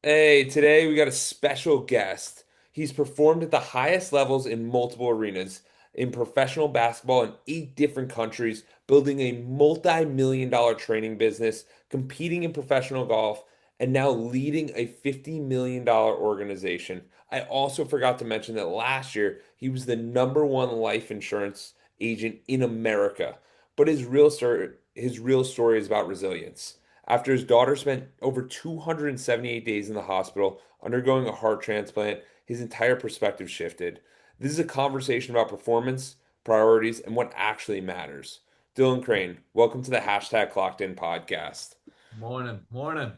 Hey, today we got a special guest. He's performed at the highest levels in multiple arenas in professional basketball in 8 different countries, building a multi-million dollar training business, competing in professional golf, and now leading a $50 million organization. I also forgot to mention that last year he was the number one life insurance agent in America. But his real story is about resilience. After his daughter spent over 278 days in the hospital undergoing a heart transplant, his entire perspective shifted. This is a conversation about performance, priorities, and what actually matters. Dylan Crane, welcome to the #Clockedin Podcast. Morning, morning.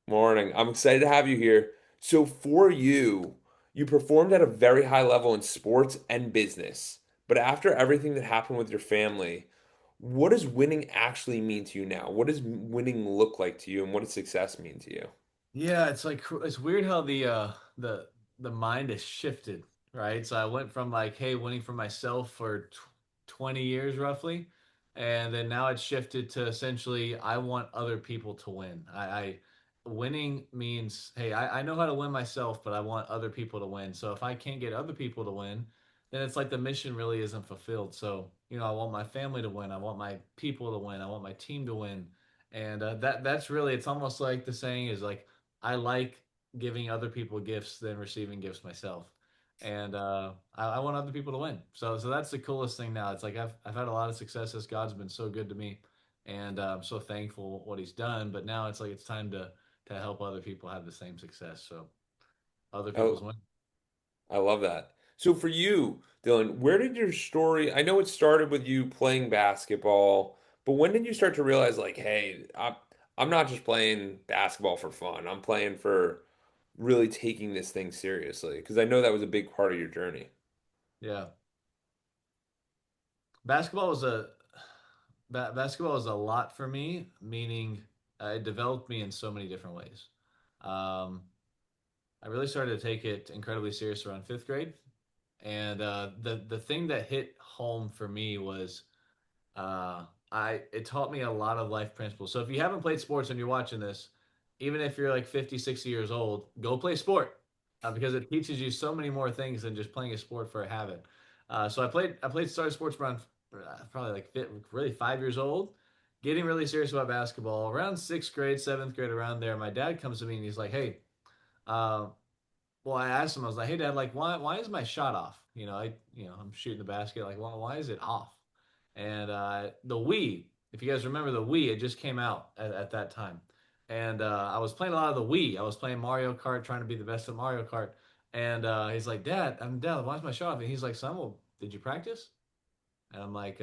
Morning. I'm excited to have you here. So, for you, you performed at a very high level in sports and business. But after everything that happened with your family, what does winning actually mean to you now? What does winning look like to you, and what does success mean to you? Yeah, it's like it's weird how the mind has shifted, right? So I went from like, hey, winning for myself for 20 years roughly, and then now it's shifted to essentially I want other people to win. I winning means, hey, I know how to win myself, but I want other people to win. So if I can't get other people to win, then it's like the mission really isn't fulfilled. So, I want my family to win. I want my people to win. I want my team to win. And that's really, it's almost like the saying is like I like giving other people gifts than receiving gifts myself. And I want other people to win. So that's the coolest thing now. It's like I've had a lot of successes. God's been so good to me, and I'm so thankful what He's done. But now it's like it's time to help other people have the same success. So other people's Oh, win. I love that. So, for you, Dylan, where did your story? I know it started with you playing basketball, but when did you start to realize, like, hey, I'm not just playing basketball for fun. I'm playing for really taking this thing seriously because I know that was a big part of your journey. Yeah, basketball was a basketball was a lot for me. Meaning, it developed me in so many different ways. Um, I really started to take it incredibly serious around fifth grade. And the thing that hit home for me was I it taught me a lot of life principles. So if you haven't played sports and you're watching this, even if you're like 50, 60 years old, go play sport because it teaches you so many more things than just playing a sport for a habit. So I played started sports around probably like really 5 years old, getting really serious about basketball around sixth grade, seventh grade, around there. My dad comes to me and he's like, "Hey, uh, well, I asked him, I was like, "Hey, Dad, like, why is my shot off? I'm shooting the basket. Like, why is it off?" And the Wii, if you guys remember the Wii, it just came out at that time, and I was playing a lot of the Wii. I was playing Mario Kart, trying to be the best at Mario Kart. And he's like, Dad, why is my shot off?" And he's like, "Son, well, did you practice?" And I'm like,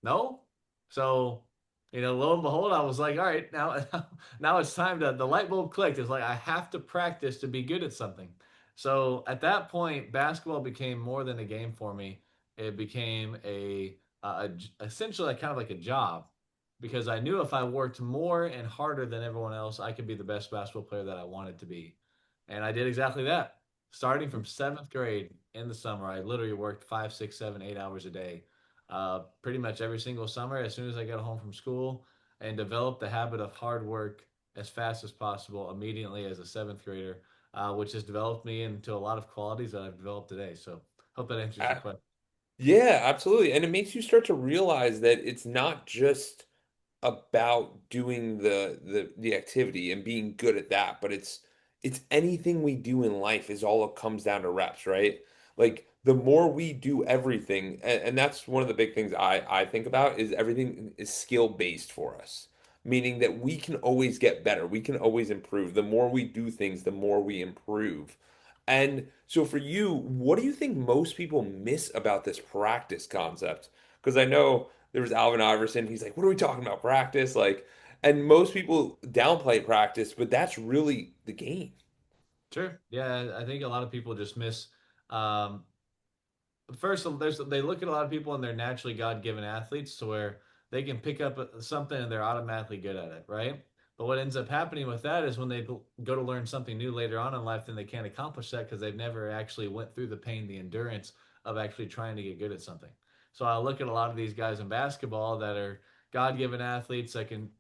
no. So, lo and behold, I was like, all right, now, now it's time to, the light bulb clicked. It's like, I have to practice to be good at something. So at that point, basketball became more than a game for me. It became essentially like kind of like a job because I knew if I worked more and harder than everyone else, I could be the best basketball player that I wanted to be. And I did exactly that. Starting from seventh grade in the summer, I literally worked 5, 6, 7, 8 hours a day pretty much every single summer as soon as I got home from school and developed the habit of hard work as fast as possible immediately as a seventh grader, which has developed me into a lot of qualities that I've developed today. So, hope that answers your question. Yeah, absolutely. And it makes you start to realize that it's not just about doing the activity and being good at that, but it's anything we do in life is all it comes down to reps, right? Like the more we do everything, and that's one of the big things I think about is everything is skill based for us, meaning that we can always get better, we can always improve. The more we do things, the more we improve. And so for you, what do you think most people miss about this practice concept? Because I know there was Alvin Iverson. He's like, "What are we talking about? Practice?" Like, and most people downplay practice, but that's really the game. Sure. Yeah, I think a lot of people just miss. Um, First, they look at a lot of people and they're naturally God-given athletes to where they can pick up something and they're automatically good at it, right? But what ends up happening with that is when they go to learn something new later on in life, then they can't accomplish that because they've never actually went through the pain, the endurance of actually trying to get good at something. So I look at a lot of these guys in basketball that are God-given athletes that can,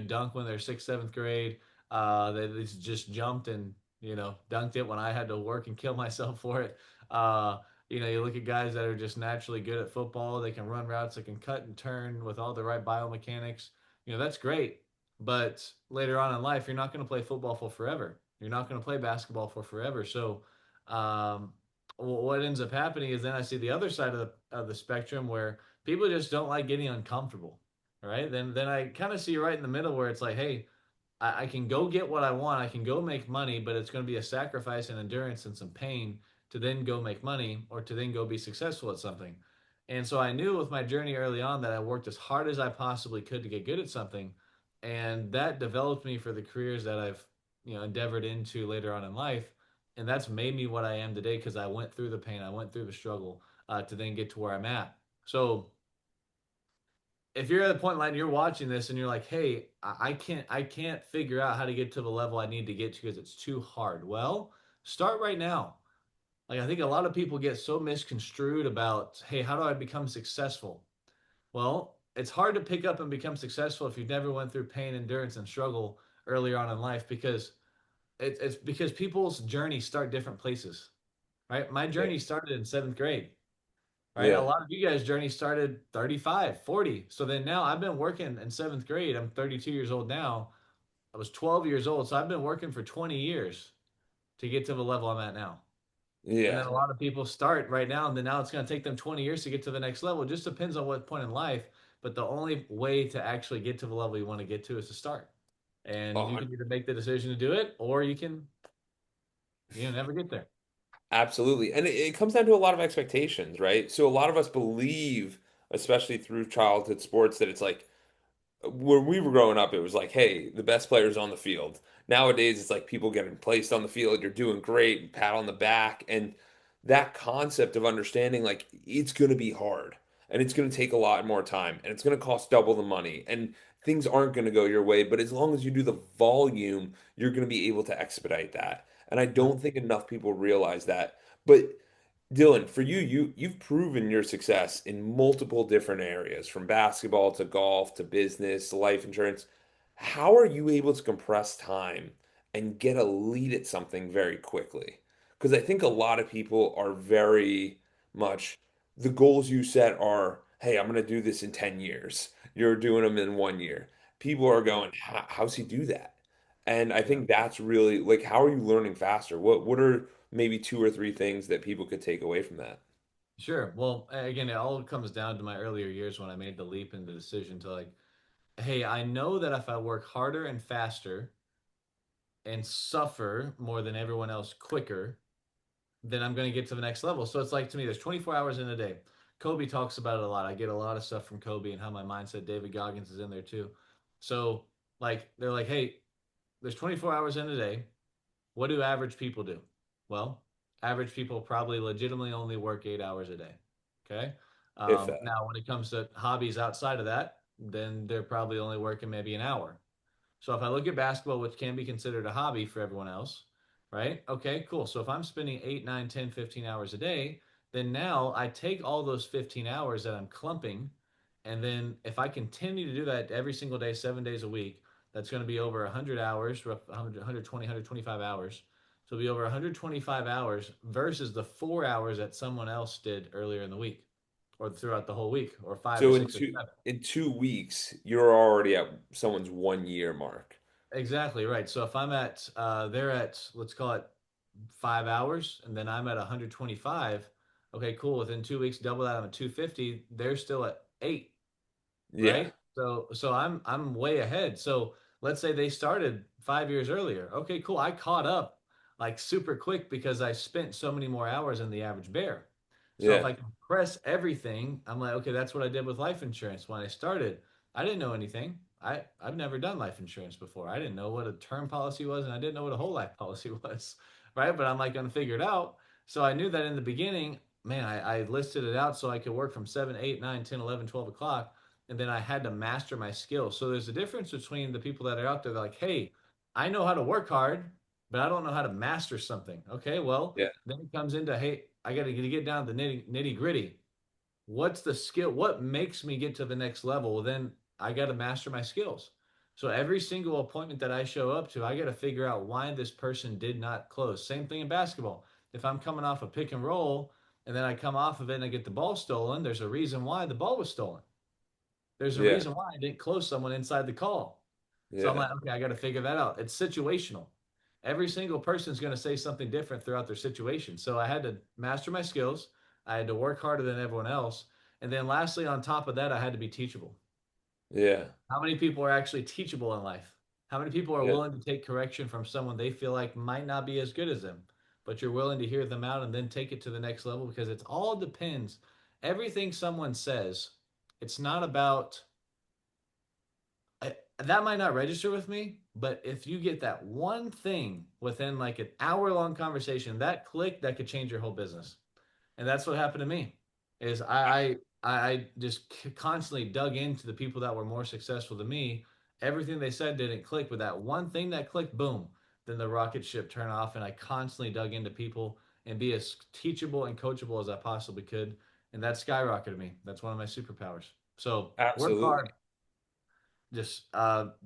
dunk when they're sixth, seventh grade. They just jumped and dunked it when I had to work and kill myself for it. Uh, you look at guys that are just naturally good at football. They can run routes, they can cut and turn with all the right biomechanics. That's great. But later on in life, you're not going to play football for forever. You're not going to play basketball for forever. So, um, what ends up happening is then I see the other side of the spectrum where people just don't like getting uncomfortable. Right? Then I kind of see right in the middle where it's like, hey, I can go get what I want. I can go make money, but it's going to be a sacrifice and endurance and some pain to then go make money or to then go be successful at something. And so I knew with my journey early on that I worked as hard as I possibly could to get good at something. And that developed me for the careers that I've, endeavored into later on in life. And that's made me what I am today because I went through the pain, I went through the struggle to then get to where I'm at. So if you're at the point like you're watching this and you're like, hey, I can't figure out how to get to the level I need to get to because it's too hard. Well, start right now. Like I think a lot of people get so misconstrued about, hey, how do I become successful? Well, it's hard to pick up and become successful if you've never went through pain, endurance, and struggle earlier on in life because it's because people's journeys start different places, right? My Yeah. journey started in seventh grade, right? A Yeah. lot of you guys' journey started 35, 40. So then now I've been working in seventh grade. I'm 32 years old now. I was 12 years old. So I've been working for 20 years to get to the level I'm at now. And then Yeah. a lot of people start right now, and then now it's going to take them 20 years to get to the next level. It just depends on what point in life. But the only way to actually get to the level you want to get to is to start. And you Oh, can either make the decision to do it or you can, never get there. absolutely. And it comes down to a lot of expectations, right? So a lot of us believe, especially through childhood sports, that it's like when we were growing up, it was like, hey, the best players on the field. Nowadays, it's like people getting placed on the field, you're doing great, pat on the back. And that concept of understanding, like, it's going to be hard and it's going to take a lot more time and it's going to cost double the money and things aren't going to go your way. But as long as you do the volume, you're going to be able to expedite that. And I Yeah. don't think enough people realize that. But Dylan, for you, you've proven your success in multiple different areas, from basketball to golf to business to life insurance. How are you able to compress time and get a lead at something very quickly? Because I think a lot of people are very much the goals you set are, hey, I'm going to do this in 10 years. You're doing them in 1 year. People are Yeah. going, how's he do that? And I Yeah. think that's really like, how are you learning faster? What are maybe two or three things that people could take away from that? Sure. Well, again, it all comes down to my earlier years when I made the leap and the decision to like, hey, I know that if I work harder and faster and suffer more than everyone else quicker, then I'm going to get to the next level. So it's like to me, there's 24 hours in a day. Kobe talks about it a lot. I get a lot of stuff from Kobe and how my mindset, David Goggins is in there too. So like, they're like, hey, there's 24 hours in a day. What do average people do? Well, average people probably legitimately only work 8 hours a day. Okay. If that. Now, when it comes to hobbies outside of that, then they're probably only working maybe an hour. So if I look at basketball, which can be considered a hobby for everyone else, right? Okay, cool. So if I'm spending 8, 9, 10, 15 hours a day, then now I take all those 15 hours that I'm clumping. And then if I continue to do that every single day, 7 days a week, that's going to be over 100 hours, 100, 120, 125 hours. So it'll be over 125 hours versus the 4 hours that someone else did earlier in the week or throughout the whole week or five or So in six or two seven. in 2 weeks, you're already at someone's 1 year mark. Exactly right. So if I'm at, they're at, let's call it 5 hours, and then I'm at 125. Okay, cool. Within 2 weeks, double that. I'm at 250. They're still at 8, Yeah. right? So I'm way ahead. So let's say they started 5 years earlier. Okay, cool. I caught up like super quick because I spent so many more hours than the average bear. So if Yeah. I compress everything, I'm like, okay, that's what I did with life insurance when I started. I didn't know anything. I've never done life insurance before. I didn't know what a term policy was, and I didn't know what a whole life policy was, right? But I'm like gonna figure it out. So I knew that in the beginning, man, I listed it out so I could work from 7, 8, 9, 10, 11, 12 o'clock and then I had to master my skills. So there's a difference between the people that are out there that are like, hey, I know how to work hard, but I don't know how to master something. Okay, well, Yeah. then it comes into, hey, I got to get down to the nitty gritty. What's the skill? What makes me get to the next level? Well, then I got to master my skills. So every single appointment that I show up to, I got to figure out why this person did not close. Same thing in basketball. If I'm coming off a pick and roll and then I come off of it and I get the ball stolen, there's a reason why the ball was stolen. There's a Yeah. reason why I didn't close someone inside the call. So I'm Yeah. like, okay, I got to figure that out. It's situational. Every single person is going to say something different throughout their situation. So I had to master my skills. I had to work harder than everyone else. And then lastly, on top of that, I had to be teachable. Yeah. How many people are actually teachable in life? How many people are Yeah. willing to take correction from someone they feel like might not be as good as them, but you're willing to hear them out and then take it to the next level? Because it's all depends. Everything someone says, it's not about that might not register with me, but if you get that one thing within like an hour long conversation, that click that could change your whole business. And that's what happened to me. Is I just constantly dug into the people that were more successful than me. Everything they said didn't click, but that one thing that clicked, boom, then the rocket ship turned off, and I constantly dug into people and be as teachable and coachable as I possibly could, and that skyrocketed me. That's one of my superpowers. So work hard, Absolutely. just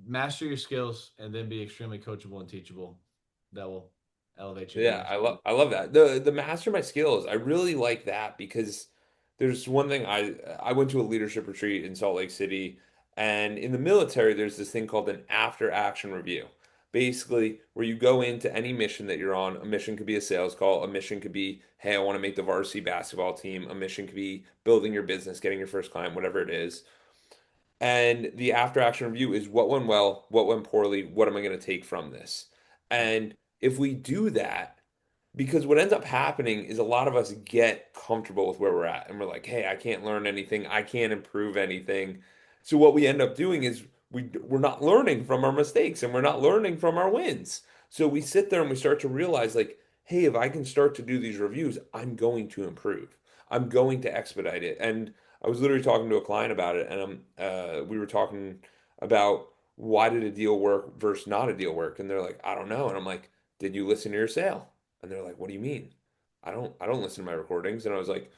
master your skills, and then be extremely coachable and teachable. That will elevate you to the Yeah, next. I love that. The master my skills. I really like that because there's one thing I went to a leadership retreat in Salt Lake City, and in the military there's this thing called an after action review. Basically, where you go into any mission that you're on. A mission could be a sales call, a mission could be, hey, I want to make the varsity basketball team, a mission could be building your business, getting your first client, whatever it is. And the after action review is what went well, what went poorly, what am I going to take from this? Yep. And if we do that, because what ends up happening is a lot of us get comfortable with where we're at and we're like, hey, I can't learn anything, I can't improve anything. So what we end up doing is we're not learning from our mistakes and we're not learning from our wins. So we sit there and we start to realize like, hey, if I can start to do these reviews, I'm going to improve. I'm going to expedite it. And I was literally talking to a client about it, and we were talking about why did a deal work versus not a deal work, and they're like, I don't know, and I'm like, did you listen to your sale? And they're like, what do you mean? I don't listen to my recordings, and I was like,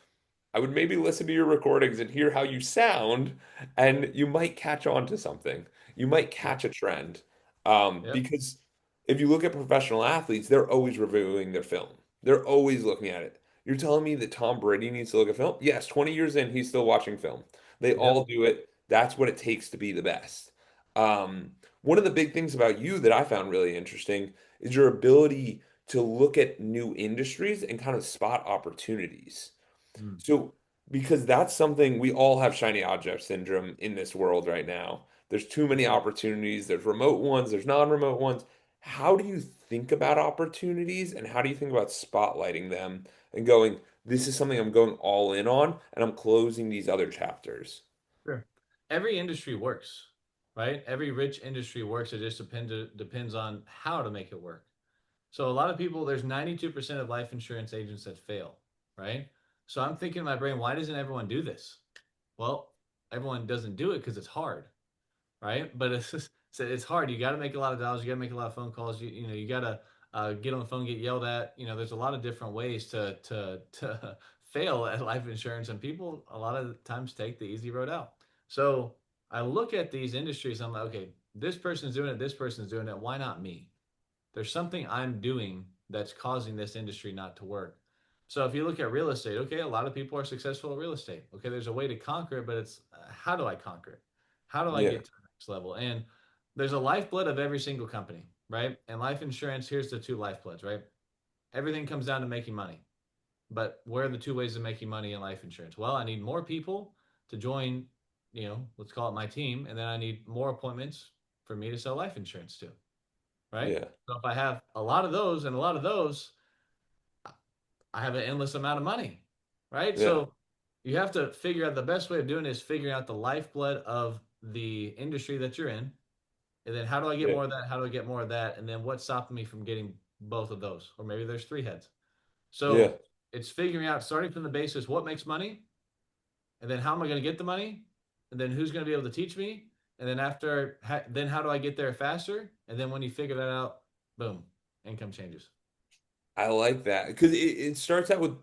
I would maybe listen to your recordings and hear how you sound, and you might catch on to something. You might Yep. catch a trend. Yep. Because if you look at professional athletes, they're always reviewing their film. They're always looking at it. You're telling me that Tom Brady needs to look at film? Yes, 20 years in, he's still watching film. They Yep. all do it. That's what it takes to be the best. One of the big things about you that I found really interesting is your ability to look at new industries and kind of spot opportunities. Mm. So, because that's something we all have shiny object syndrome in this world right now. There's too many opportunities, there's remote ones, there's non-remote ones. How do you think about opportunities and how do you think about spotlighting them and going, this is something I'm going all in on and I'm closing these other chapters? Sure. Every industry works, right? Every rich industry works. It just depends on how to make it work. So a lot of people, there's 92% of life insurance agents that fail, right? So I'm thinking in my brain, why doesn't everyone do this? Well, everyone doesn't do it because it's hard, right? But it's just, it's hard. You got to make a lot of dollars. You got to make a lot of phone calls. You know, you got to get on the phone, get yelled at. You know, there's a lot of different ways to fail at life insurance, and people a lot of times take the easy road out. So I look at these industries. I'm like, okay, this person's doing it. This person's doing it. Why not me? There's something I'm doing that's causing this industry not to work. So if you look at real estate, okay, a lot of people are successful at real estate. Okay, there's a way to conquer it, but it's how do I conquer it? How do I Yeah, get to the next level? And there's a lifeblood of every single company, right? And life insurance, here's the two lifebloods, right? Everything comes down to making money. But where are the two ways of making money in life insurance? Well, I need more people to join, let's call it my team, and then I need more appointments for me to sell life insurance to, right? yeah, So if I have a lot of those and a lot of those, I have an endless amount of money, right? yeah, So you have to figure out the best way of doing it is figuring out the lifeblood of the industry that you're in. And then how do I get yeah, more of that? How do I get more of that? And then what's stopping me from getting both of those? Or maybe there's three heads. yeah, So it's figuring out, starting from the basis, what makes money? And then how am I going to get the money? And then who's going to be able to teach me? And then then how do I get there faster? And then when you figure that out, boom, income changes. I like that because it starts out with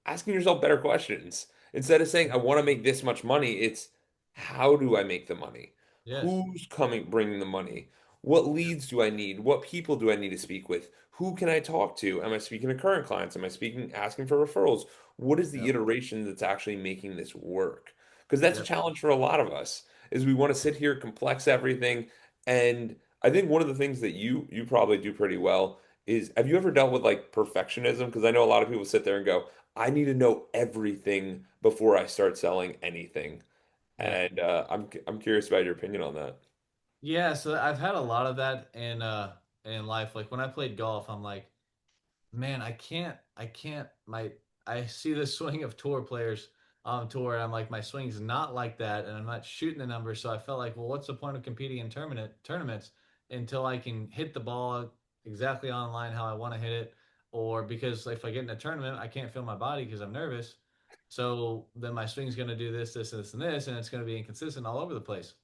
asking yourself better questions. Instead of saying, I want to make this much money, it's how do I make the money? Yes. Who's coming, bringing the money? What leads do I need? What people do I need to speak with? Who can I talk to? Am I speaking to current clients? Am I speaking, asking for referrals? What is the Yep. iteration that's actually making this work? Because that's a Yep. challenge for a lot of us, is we want to sit here, complex everything. And I think one of the things that you probably do pretty well is, have you ever dealt with like perfectionism? Because I know a lot of people sit there and go, I need to know everything before I start selling anything. Yeah. And I'm curious about your opinion on that. Yeah. So I've had a lot of that in life. Like when I played golf, I'm like, man, I see the swing of tour players on tour, and I'm like, my swing's not like that, and I'm not shooting the numbers. So I felt like, well, what's the point of competing in tournaments until I can hit the ball exactly on line how I want to hit it? Or because if I get in a tournament, I can't feel my body because I'm nervous. So then my swing's going to do this, this, and this, and this, and it's going to be inconsistent all over the place.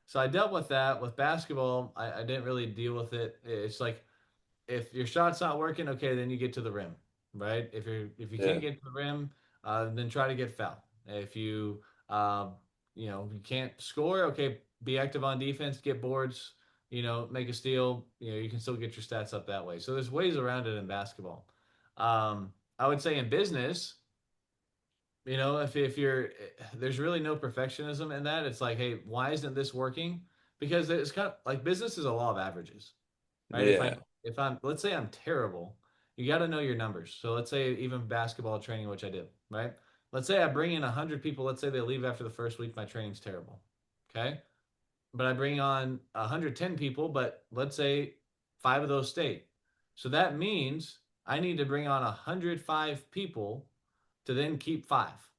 So I dealt with that. With basketball, I didn't really deal with it. It's like if your shot's not working, okay, then you get to the rim, right? If you can't Yeah. get to the rim, then try to get foul. If uh, you can't score, okay, be active on defense, get boards, make a steal. You can still get your stats up that way. So there's ways around it in basketball. I would say in business, if you're there's really no perfectionism in that. It's like, hey, why isn't this working? Because it's kind of like business is a law of averages, right? Yeah. If I'm let's say I'm terrible, you got to know your numbers. So let's say even basketball training, which I did, right? Let's say I bring in 100 people. Let's say they leave after the first week. My training's terrible. Okay, but I bring on 110 people, but let's say five of those stay. So that means I need to bring on 105 people to then keep five.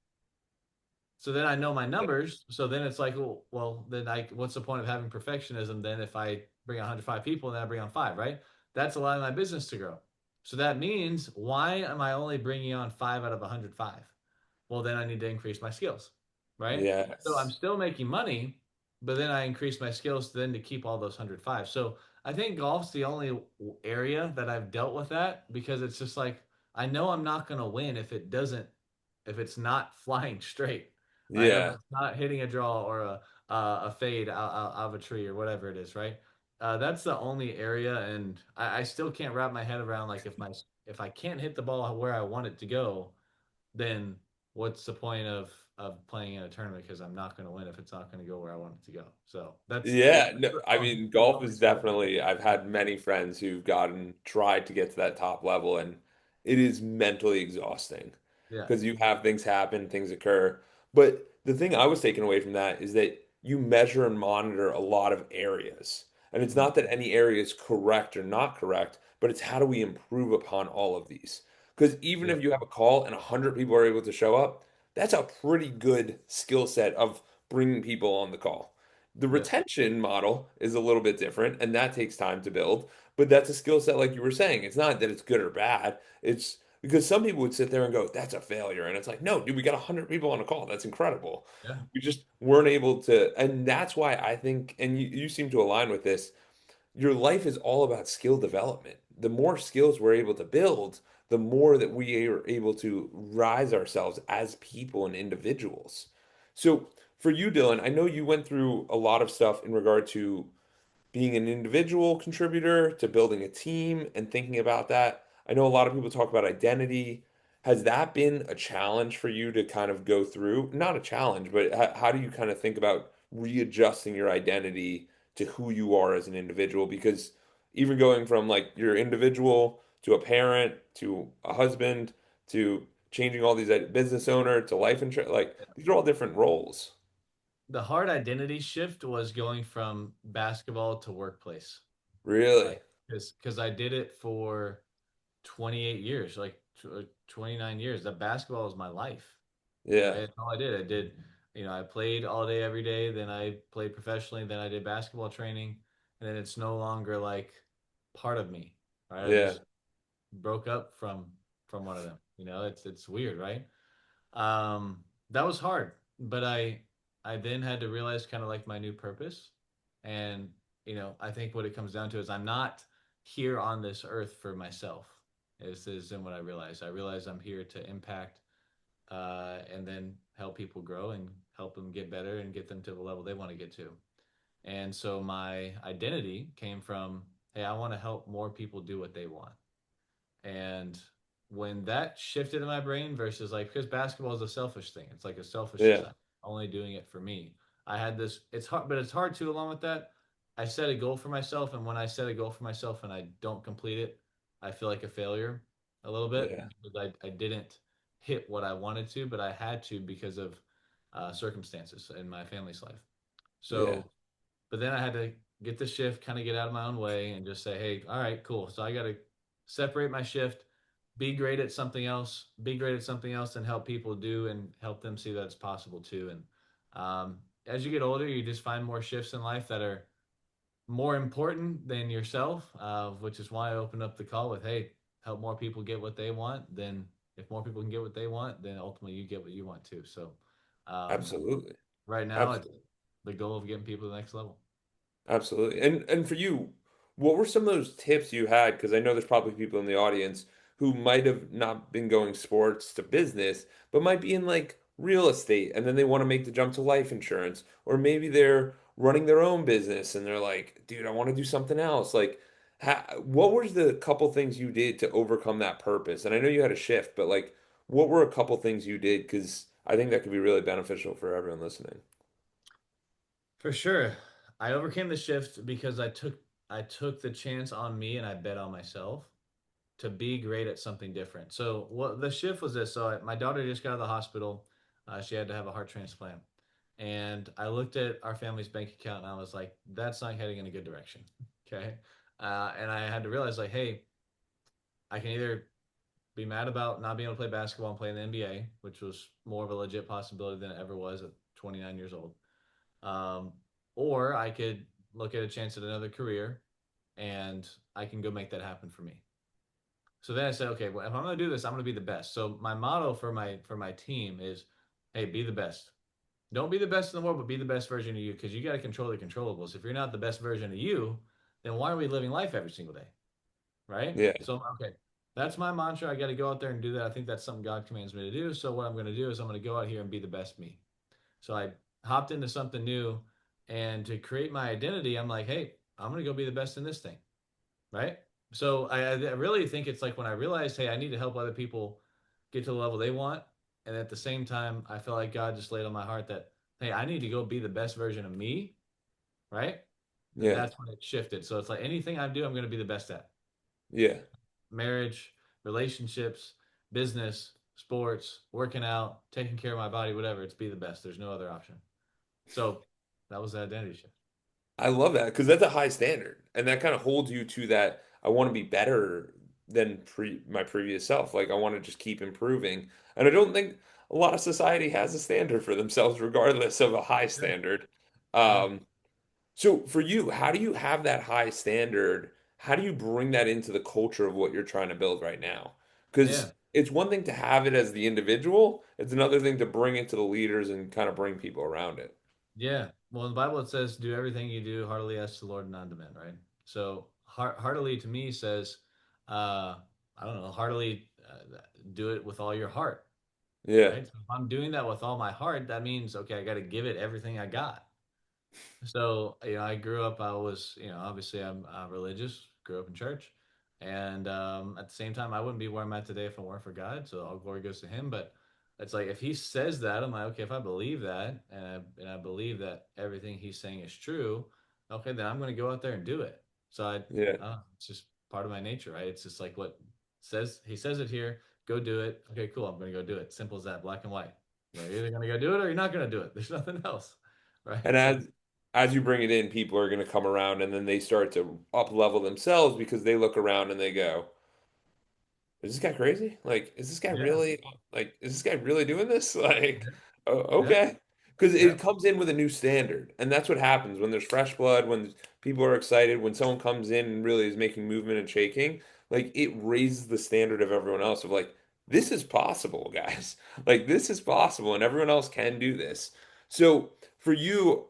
So then I know my numbers. So then it's like, well, then what's the point of having perfectionism then if I bring 105 people and then I bring on five, right? That's allowing my business to grow. So that means why am I only bringing on five out of 105? Well, then I need to increase my skills, right? So I'm Yes. still making money, but then I increase my skills then to keep all those 105. So I think golf's the only area that I've dealt with that because it's just like I know I'm not going to win if it's not flying straight, right? Or if Yeah. it's not hitting a draw or a fade out of a tree or whatever it is, right? That's the only area, and I still can't wrap my head around like if I can't hit the ball where I want it to go, then what's the point of playing in a tournament because I'm not going to win if it's not going to go where I want it to go. So Yeah, no, I oh, mean, the golf only is solution. definitely, I've had many friends who've tried to get to that top level, and it is mentally exhausting Yeah, because you have things happen, things occur. But the thing I was taking away from that is that you measure and monitor a lot of areas. And it's mm, not that any area is correct or not correct, but it's how do we improve upon all of these? Because even yeah, if you have a call and 100 people are able to show up, that's a pretty good skill set of bringing people on the call. The yeah, retention model is a little bit different, and that takes time to build. But that's a skill set, like you were saying. It's not that it's good or bad. It's because some people would sit there and go, "That's a failure," and it's like, "No, dude, we got 100 people on a call. That's incredible." yeah, We just weren't able to, and that's why I think, and you seem to align with this. Your life is all about skill development. The more skills we're able to build, the more that we are able to rise ourselves as people and individuals. So for you, Dylan, I know you went through a lot of stuff in regard to being an individual contributor to building a team and thinking about that. I know a lot of people talk about identity. Has that been a challenge for you to kind of go through? Not a challenge, but how do you kind of think about readjusting your identity to who you are as an individual? Because even going from like your individual to a parent to a husband to changing all these business owner to life insurance, like yeah. these are all different roles. The hard identity shift was going from basketball to workplace. Really? Like, because I did it for 28 years, like 29 years. That basketball was my life, Yeah. right? That's all I did. I played all day, every day. Then I played professionally. Then I did basketball training. And then it's no longer like part of me, right? I Yeah. just broke up from one of them. It's weird, right? Um, that was hard, but I then had to realize kind of like my new purpose. And I think what it comes down to is I'm not here on this earth for myself. Is then what I realized. I realized I'm here to impact and then help people grow and help them get better and get them to the level they want to get to. And so my identity came from, hey, I want to help more people do what they want. And when that shifted in my brain versus like, because basketball is a selfish thing, it's like a selfish Yeah. desire, only doing it for me. I had this, it's hard, but it's hard too, along with that. I set a goal for myself. And when I set a goal for myself and I don't complete it, I feel like a failure a little bit Yeah. because I didn't hit what I wanted to, but I had to because of circumstances in my family's life. Yeah. So but then I had to get the shift, kind of get out of my own way and just say, hey, all right, cool. So I got to separate my shift, be great at something else, be great at something else, and help people do and help them see that it's possible too. And as you get older, you just find more shifts in life that are more important than yourself, which is why I opened up the call with, hey, help more people get what they want. Then if more people can get what they want, then ultimately you get what you want too. So um, Absolutely. right now, it's Absolutely. the goal of getting people to the next level. Absolutely. And for you, what were some of those tips you had? Because I know there's probably people in the audience who might have not been going sports to business, but might be in like real estate and then they want to make the jump to life insurance. Or maybe they're running their own business and they're like, dude, I want to do something else. Like, what was the couple things you did to overcome that purpose? And I know you had a shift, but like, what were a couple things you did? Because I think that could be really beneficial for everyone listening. For sure. I overcame the shift because I took the chance on me and I bet on myself to be great at something different. So what the shift was this. So my daughter just got out of the hospital. She had to have a heart transplant. And I looked at our family's bank account and I was like, that's not heading in a good direction. Okay. And I had to realize like, hey, I can either be mad about not being able to play basketball and play in the NBA, which was more of a legit possibility than it ever was at 29 years old. Um, or I could look at a chance at another career and I can go make that happen for me. So then I said, okay, well, if I'm going to do this, I'm going to be the best. So my motto for my team is, hey, be the best. Don't be the best in the world, but be the best version of you because you got to control the controllables. If you're not the best version of you, then why are we living life every single day? Right? Yeah. So okay, that's my mantra. I got to go out there and do that. I think that's something God commands me to do. So what I'm going to do is I'm going to go out here and be the best me. So I hopped into something new, and to create my identity, I'm like, hey, I'm gonna go be the best in this thing, right? So I really think it's like when I realized, hey, I need to help other people get to the level they want, and at the same time, I felt like God just laid on my heart that, hey, I need to go be the best version of me, right? Then Yeah. that's when it shifted. So it's like anything I do, I'm gonna be the best at. Yeah. Marriage, relationships, business, sports, working out, taking care of my body, whatever. It's be the best. There's no other option. So that was the identity shift. I love that because that's a high standard, and that kind of holds you to that. I want to be better than my previous self. Like I want to just keep improving, and I don't think a lot of society has a standard for themselves, regardless of a high Yeah. standard. Yeah. Um, so for you, how do you have that high standard? How do you bring that into the culture of what you're trying to build right now? Yeah. Because it's one thing to have it as the individual, it's another thing to bring it to the leaders and kind of bring people around it. Yeah. Well, in the Bible, it says, do everything you do heartily as to the Lord and not to men, right? So heartily to me says, I don't know, heartily do it with all your heart, Yeah, right? So if I'm doing that with all my heart, that means, okay, I got to give it everything I got. So, I grew up, I was, obviously I'm religious, grew up in church. And at the same time, I wouldn't be where I'm at today if it weren't for God. So all glory goes to him. But it's like, if he says that, I'm like, okay, if I believe that and I believe that everything he's saying is true, okay, then I'm going to go out there and do it. So yeah. it's just part of my nature, right? It's just like what he says it here, go do it. Okay, cool. I'm going to go do it. Simple as that, black and white. You're either going to go do it or you're not going to do it. There's nothing else. And Right. So as you bring it in, people are going to come around and then they start to up level themselves because they look around and they go, is this guy crazy? Like, is this guy yeah. really is this guy really doing this? Like, Yeah. oh, Yeah. okay. Because Yeah. it comes in with a new standard. And that's what happens when there's fresh blood, when people are excited, when someone comes in and really is making movement and shaking, like it raises the standard of everyone else of like, this is possible, guys. Like, this is possible, and everyone else can do this. So for you,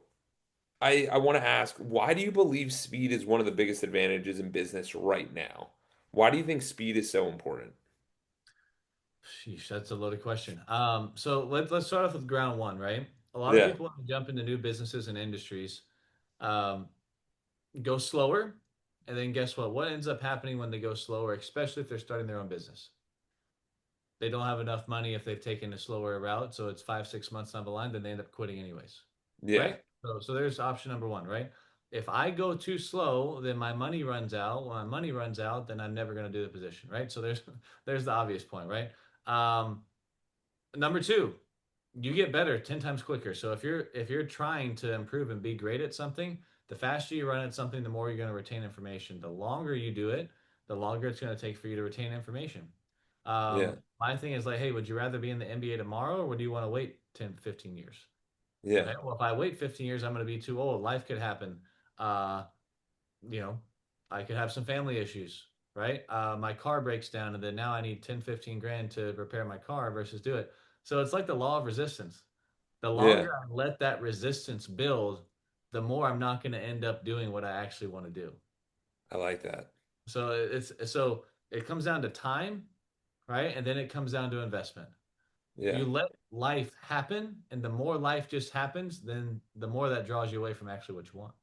I want to ask, why do you believe speed is one of the biggest advantages in business right now? Why do you think speed is so important? Sheesh, that's a loaded question. So let's start off with ground one, right? A lot of Yeah, people want to jump into new businesses and industries, Um, go slower. And then guess what? What ends up happening when they go slower, especially if they're starting their own business? They don't have enough money if they've taken a slower route. So it's 5, 6 months down the line, then they end up quitting anyways. Yeah. Right? So there's option number one, right? If I go too slow, then my money runs out. When my money runs out, then I'm never going to do the position, right? So there's there's the obvious point, right? Um, Number two, you get better 10 times quicker. So if you're trying to improve and be great at something, the faster you run at something, the more you're going to retain information. The longer you do it, the longer it's going to take for you to retain information. Yeah. My thing is like, hey, would you rather be in the NBA tomorrow or would you want to wait 10, 15 years? Yeah. Okay. Well, if I wait 15 years, I'm going to be too old. Life could happen. Uh, you know, I could have some family issues, right? My car breaks down and then now I need 10, 15 grand to repair my car versus do it. So it's like the law of resistance. The Yeah. longer I let that resistance build, the more I'm not going to end up doing what I actually want to do. I like that. So it comes down to time, right? And then it comes down to investment. Yeah. You let life happen, and the more life just happens, then the more that draws you away from actually what you want,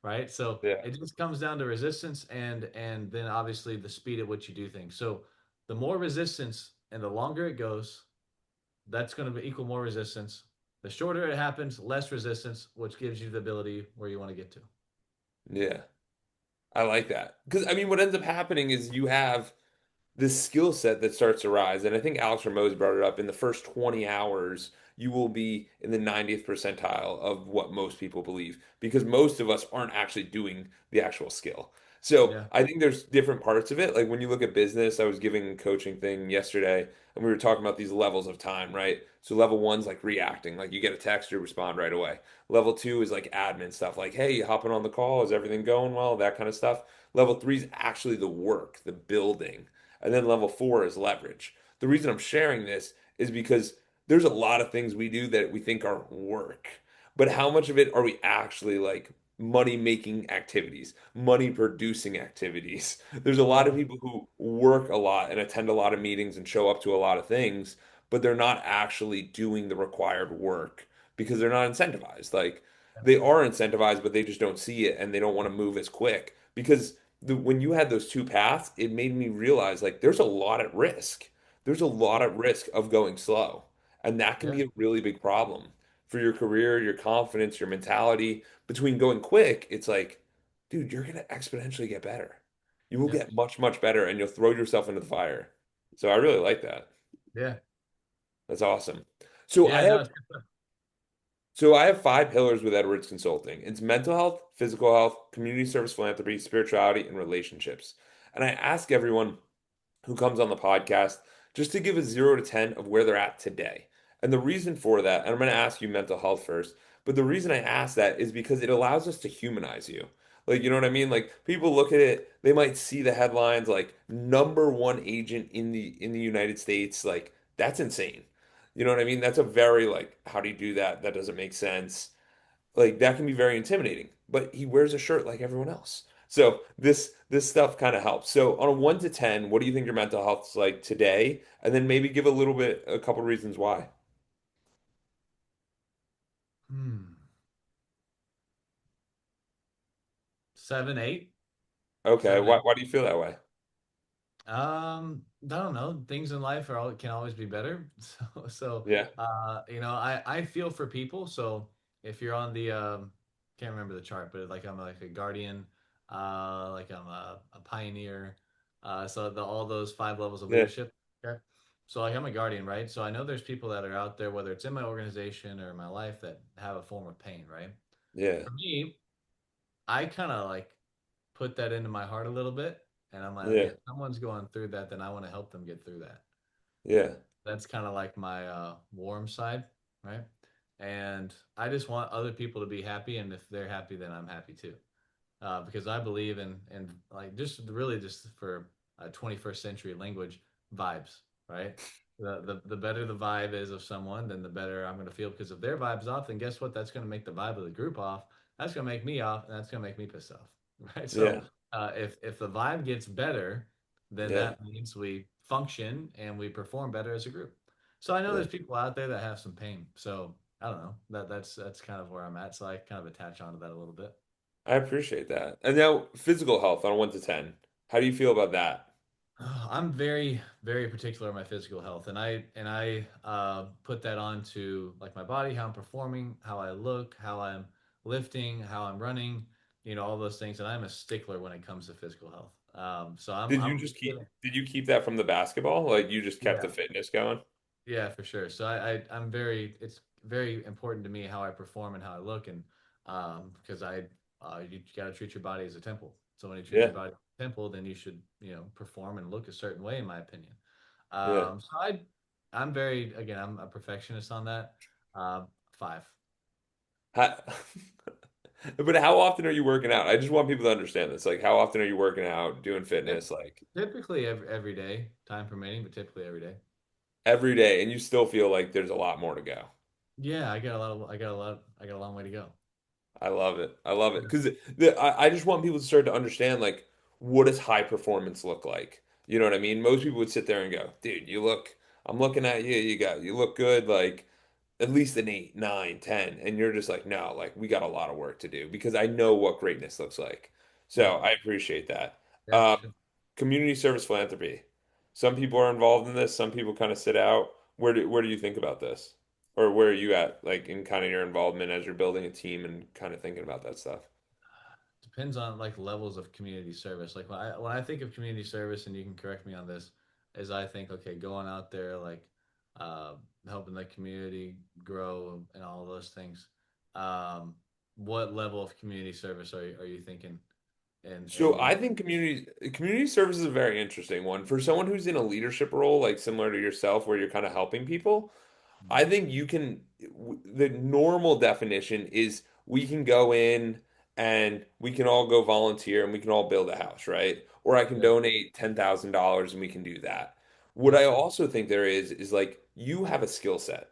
right? So Yeah. it just comes down to resistance and then obviously the speed at which you do things. So the more resistance and the longer it goes, that's going to equal more resistance. The shorter it happens, less resistance, which gives you the ability where you want to get to. Yeah. I like that. Because I mean, what ends up happening is you have this skill set that starts to rise. And I think Alex Ramones brought it up in the first 20 hours, you will be in the 90th percentile of what most people believe because most of us aren't actually doing the actual skill. So Yeah. I think there's different parts of it. Like when you look at business, I was giving a coaching thing yesterday and we were talking about these levels of time, right? So level one's like reacting, like you get a text, you respond right away. Level two is like admin stuff, like, hey, you hopping on the call? Is everything going well? That kind of stuff. Level three is actually the work, the building. And then level four is leverage. The reason I'm sharing this is because there's a lot of things we do that we think are work, but how much of it are we actually like money making activities, money producing activities? There's a lot of Oh, people who work a lot and attend a lot of meetings and show up to a lot of things, but they're not actually doing the required work because they're not incentivized. Like yeah. they are incentivized, but they just don't see it and they don't want to move as quick because when you had those two paths, it made me realize like there's a lot at risk. There's a lot at risk of going slow. And that can Yeah. be a really big problem for your career, your confidence, your mentality. Between going quick, it's like, dude, you're gonna exponentially get better. You will Yeah. get much, much better and you'll throw yourself into the fire. So I really like that. Yeah. That's awesome. So I Yeah. have No, it's good stuff. so I have five pillars with Edwards Consulting. It's mental health, physical health, community service philanthropy, spirituality, and relationships. And I ask everyone who comes on the podcast just to give a 0 to 10 of where they're at today. And the reason for that, and I'm going to ask you mental health first, but the reason I ask that is because it allows us to humanize you. Like, you know what I mean? Like people look at it, they might see the headlines like number one agent in the United States, like that's insane. You know what I mean? That's a very like, how do you do that? That doesn't make sense. Like that can be very intimidating, but he wears a shirt like everyone else. So this stuff kind of helps. So on a 1 to 10, what do you think your mental health is like today? And then maybe give a little bit, a couple reasons why. Hmm. 7, 8, Okay, 7, 8. why do you feel that way? I don't know. Things in life are all can always be better. Yeah, I feel for people. So if you're on the can't remember the chart, but like I'm like a guardian, like I'm a pioneer. All those 5 levels of yeah, leadership. Okay. So like I'm a guardian, right? So I know there's people that are out there, whether it's in my organization or my life, that have a form of pain, right? yeah, For me, I kind of like put that into my heart a little bit. And I'm like, okay, yeah, if someone's going through that, then I want to help them get through that. yeah, That's kind of like my warm side, right? And I just want other people to be happy. And if they're happy, then I'm happy too. Because I believe in like just really just for 21st century language vibes, right? The better the vibe is of someone, then the better I'm going to feel. Because if their vibe's off, then guess what? That's going to make the vibe of the group off. That's going to make me off, and that's going to make me pissed off, right? So yeah, if the vibe gets better, then yeah, that means we function and we perform better as a group. So I know yeah, there's people out there that have some pain. So I don't know. That's kind of where I'm at. So I kind of attach onto that a little bit. I appreciate that. And now physical health on a 1 to 10. How do you feel about that? I'm very, very particular on my physical health, and I put that onto like my body, how I'm performing, how I look, how I'm lifting, how I'm running, all those things. And I'm a stickler when it comes to physical health. So I'm Did you I'm just did you keep that from the basketball? Like you just kept the yeah. fitness going? Yeah, for sure. So I'm very it's very important to me how I perform and how I look, and because you got to treat your body as a temple. So when you treat your Yeah. body as a temple, then you should perform and look a certain way, in my opinion. Yeah. So I'm very again I'm a perfectionist on that. Five. How, but how often are you working out? I just want people to understand this. Like how often are you working out, doing Typ- fitness like Typically every day, time permitting, but typically every day. every day and you still feel like there's a lot more to go? Yeah, I got a long way to go. I love it. I love it Yeah. because I just want people to start to understand like what does high performance look like? You know what I mean? Most people would sit there and go, dude, I'm looking at you, you look good, like at least an 8, 9, 10. And you're just like, no, like we got a lot of work to do because I know what greatness looks like. So Yeah. I appreciate that. Yeah, for Um, sure. community service philanthropy. Some people are involved in this, some people kind of sit out. Where do you think about this? Or where are you at, like in kind of your involvement as you're building a team and kind of thinking about that stuff? Depends on like levels of community service. Like when I think of community service, and you can correct me on this, is I think okay, going out there like uh, helping the community grow and all those things. Um, what level of community service are you thinking? And So I think community service is a very interesting one. For someone who's in a leadership role, like similar to yourself, where you're kind of helping people, I think you can, the normal definition is we can go in and we can all go volunteer and we can all build a house, right? Or I can yeah, donate $10,000 and we can do that. What yeah, I also think there is like you have a skill set.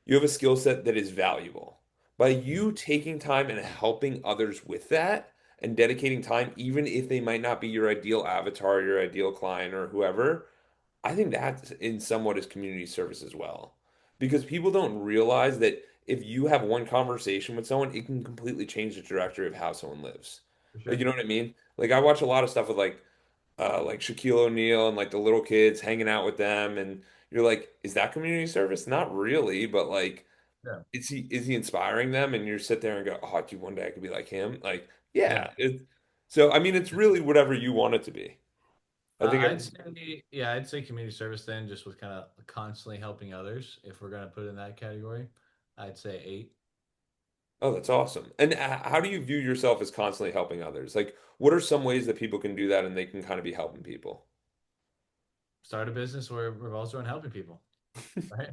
You have a skill set that is valuable. By mm, you taking time and helping others with that and dedicating time, even if they might not be your ideal avatar, your ideal client, or whoever, I think that in somewhat is community service as well. Because people don't realize that if you have one conversation with someone, it can completely change the trajectory of how someone lives. for Like, sure. you know what I mean? Like I watch a lot of stuff with like Shaquille O'Neal and like the little kids hanging out with them and you're like, is that community service? Not really, but like Yeah, is he inspiring them? And you sit there and go, oh, dude, one day I could be like him. Like, yeah. yeah. So I mean, it's really whatever you want it to be. I think I'd say yeah, I'd say community service then, just with kind of constantly helping others. If we're gonna put it in that category, I'd say eight. Oh, that's awesome. And how do you view yourself as constantly helping others? Like, what are some ways that people can do that and they can kind of be helping people? Start a business where it revolves around helping people, right?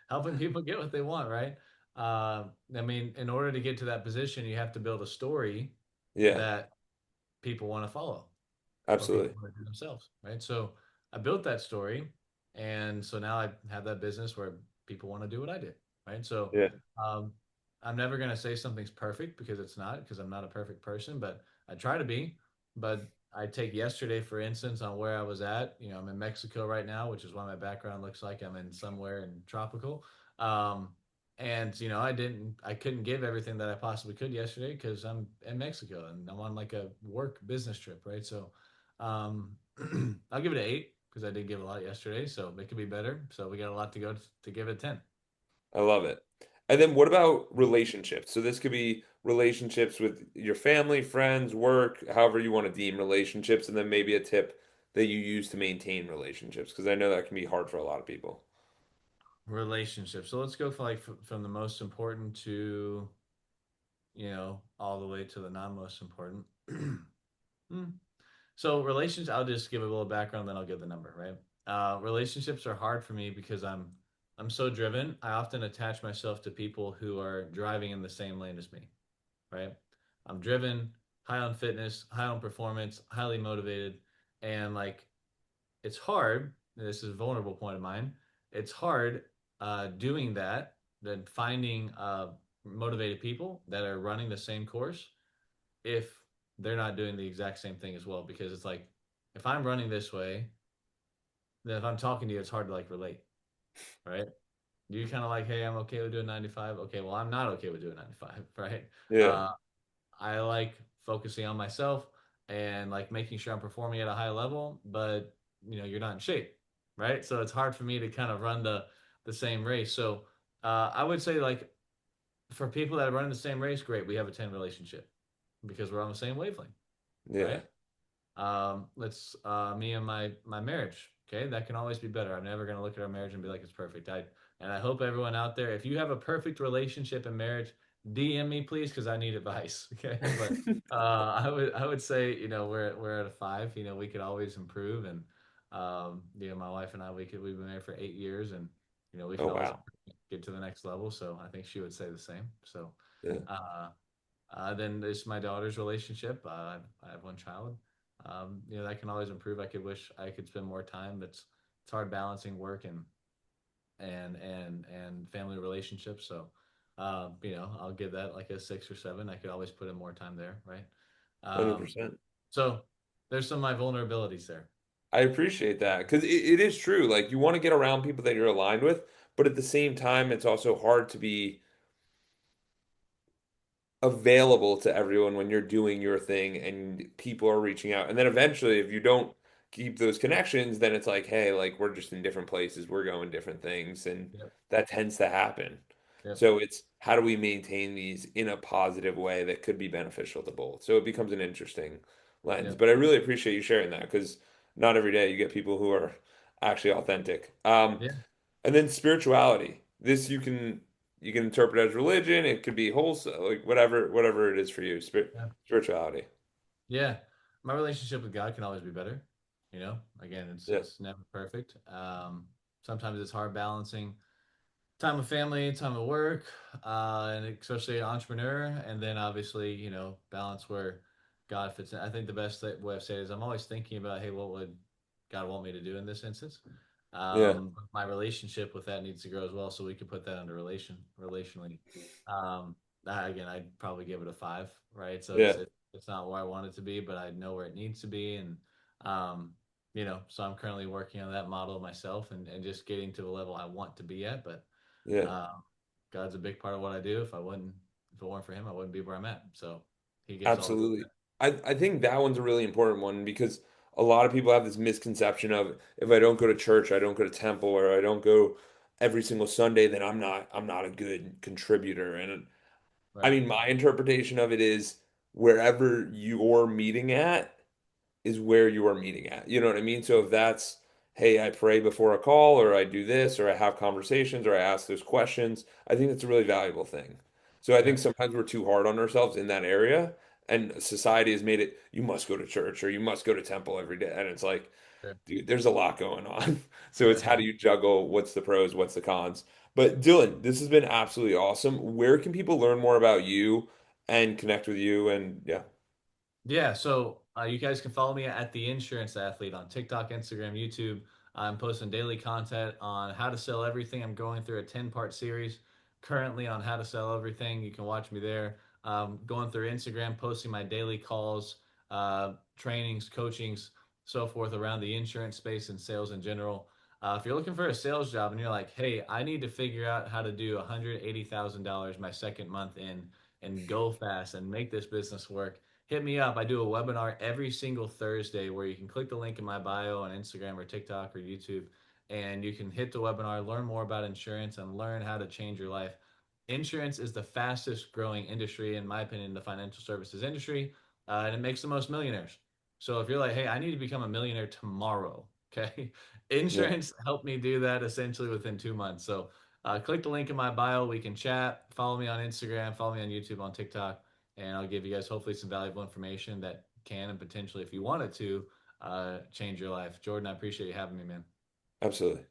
Helping people get what they want, right? I mean, in order to get to that position, you have to build a story Yeah, that people want to follow or people absolutely. want to do themselves, right? So I built that story, and so now I have that business where people want to do what I did, right? So Yeah, um, I'm never going to say something's perfect because it's not, because I'm not a perfect person, but I try to be. But I take yesterday, for instance, on where I was at. I'm in Mexico right now, which is why my background looks like I'm in somewhere in tropical. Um, and I couldn't give everything that I possibly could yesterday because I'm in Mexico and I'm on like a work business trip, right? So um, I'll give it an eight because I did give a lot yesterday, so it could be better. So we got a lot to go to give it a 10. I love it. And then what about relationships? So this could be relationships with your family, friends, work, however you want to deem relationships, and then maybe a tip that you use to maintain relationships, because I know that can be hard for a lot of people. Relationships. So let's go for like from the most important to all the way to the non-most important. Hmm. So relations, I'll just give a little background, then I'll give the number, right? Relationships are hard for me because I'm so driven. I often attach myself to people who are driving in the same lane as me, right? I'm driven, high on fitness, high on performance, highly motivated, and like it's hard. This is a vulnerable point of mine. It's hard doing that, then finding motivated people that are running the same course if they're not doing the exact same thing as well. Because it's like if I'm running this way, then if I'm talking to you, it's hard to like relate, right? you kind of like, hey, I'm okay with doing 9 to 5. Okay, well, I'm not okay with doing 9 to 5, right? Yeah. Uh, I like focusing on myself and like making sure I'm performing at a high level, but you're not in shape, right? So it's hard for me to kind of run the same race. So I would say like for people that are running the same race, great, we have a 10 relationship because we're on the same wavelength, Yeah. right? Let's me and my marriage. Okay, that can always be better. I'm never gonna look at our marriage and be like it's perfect. I hope everyone out there, if you have a perfect relationship and marriage, DM me please because I need advice. Okay, but I would say we're at a 5. We could always improve, and my wife and I we've been married for 8 years, and we Oh could always wow. get to the next level. So I think she would say the same. So. Yeah. Uh, then there's my daughter's relationship. I have one child. That can always improve. I could wish I could spend more time, but it's hard balancing work and family relationships. So, I'll give that like a 6 or 7. I could always put in more time there, right? Um, 100%. so there's some of my vulnerabilities there. I appreciate that because it is true. Like you want to get around people that you're aligned with, but at the same time, it's also hard to be available to everyone when you're doing your thing and people are reaching out. And then eventually, if you don't keep those connections, then it's like, hey, like we're just in different places, we're going different things, and Yep. that tends to happen. Yep. So it's how do we maintain these in a positive way that could be beneficial to both? So it becomes an interesting lens. Yep. But I really appreciate you sharing that because not every day you get people who are actually authentic. Yeah. And then spirituality. This you can interpret as religion. It could be wholesale, like whatever it is for you. Yeah. Spirituality. Yeah. My relationship with God can always be better. Again, it's Yeah, it's never perfect. Sometimes it's hard balancing time with family, time with work, and especially an entrepreneur, and then obviously, balance where God fits in. I think the best way I've said is I'm always thinking about, hey, what would God want me to do in this instance? yeah, My relationship with that needs to grow as well, so we could put that under relationally. Um, Again, I'd probably give it a 5, right? So yeah, it's not where I want it to be, but I know where it needs to be, and um, so I'm currently working on that model myself and just getting to the level I want to be at, but yeah. um, God's a big part of what I do. If it weren't for him, I wouldn't be where I'm at. So he gets all the Absolutely. I think that one's a really important one because a lot of people have this misconception of if I don't go to church, I don't go to temple, or I don't go every single Sunday, then I'm not a good contributor. And I right. mean, my interpretation of it is wherever you're meeting at is where you are meeting at. You know what I mean? So if that's, hey, I pray before a call, or I do this, or I have conversations, or I ask those questions, I think that's a really valuable thing. So I think Yep. sometimes we're too hard on ourselves in that area, and society has made it, you must go to church or you must go to temple every day. And it's like, Sure. dude, there's a lot going on. So it's how do you juggle what's the pros, what's the cons? But Dylan, this has been absolutely awesome. Where can people learn more about you and connect with you? And yeah, Yeah, so you guys can follow me at The Insurance Athlete on TikTok, Instagram, YouTube. I'm posting daily content on how to sell everything. I'm going through a 10-part series currently on how to sell everything. You can watch me there. Going through Instagram, posting my daily calls, trainings, coachings, so forth around the insurance space and sales in general. If you're looking for a sales job and you're like, hey, I need to figure out how to do $180,000 my second month in and go fast and make this business work, hit me up. I do a webinar every single Thursday where you can click the link in my bio on Instagram or TikTok or YouTube, and you can hit the webinar, learn more about insurance, and learn how to change your life. Insurance is the fastest growing industry, in my opinion, the financial services industry, and it makes the most millionaires. So if you're like, hey, I need to become a millionaire tomorrow, okay? yeah, Insurance helped me do that essentially within 2 months. So click the link in my bio. We can chat. Follow me on Instagram. Follow me on YouTube, on TikTok, and I'll give you guys hopefully some valuable information that can and potentially, if you wanted to, change your life. Jordan, I appreciate you having me, man. absolutely.